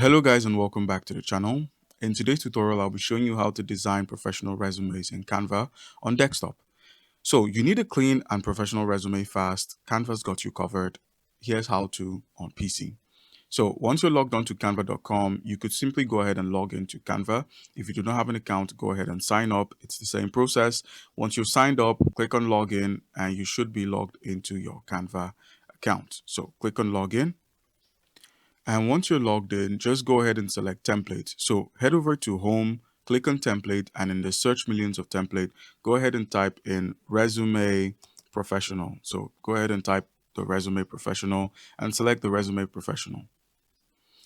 Hello guys and welcome back to the channel. In today's tutorial, I'll be showing you how to design professional resumes in Canva on desktop. So you need a clean and professional resume fast. Canva's got you covered. Here's how to on PC. So once you're logged on to canva.com, you could simply go ahead and log into Canva. If you do not have an account, go ahead and sign up. It's the same process. Once you're signed up, click on login and you should be logged into your Canva account. So click on login. And once you're logged in, just go ahead and select template. So head over to home, click on template, and in the search millions of template, go ahead and type in resume professional. So go ahead and type the resume professional and select the resume professional.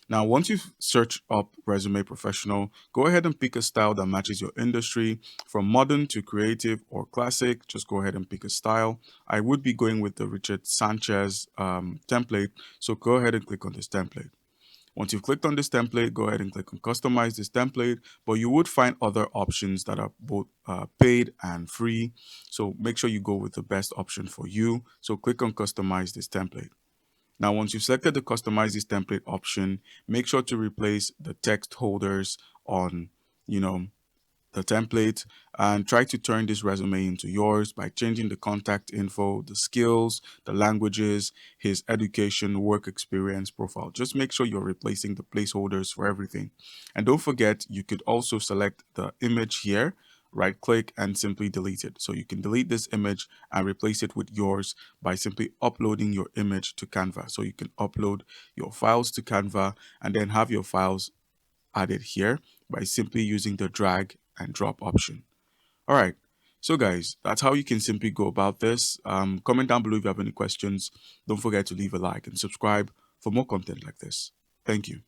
Now, once you've searched up resume professional, go ahead and pick a style that matches your industry from modern to creative or classic. Just go ahead and pick a style. I would be going with the Richard Sanchez template. So go ahead and click on this template. Once you've clicked on this template, go ahead and click on customize this template, but you would find other options that are both paid and free. So make sure you go with the best option for you. So click on customize this template. Now, once you've selected the customize this template option, make sure to replace the text holders on, the template and try to turn this resume into yours by changing the contact info, the skills, the languages, his education, work experience profile. Just make sure you're replacing the placeholders for everything. And don't forget, you could also select the image here, right click and simply delete it. So you can delete this image and replace it with yours by simply uploading your image to Canva. So you can upload your files to Canva and then have your files added here by simply using the drag and drop option. All right. So guys, that's how you can simply go about this. Comment down below if you have any questions. Don't forget to leave a like and subscribe for more content like this. Thank you.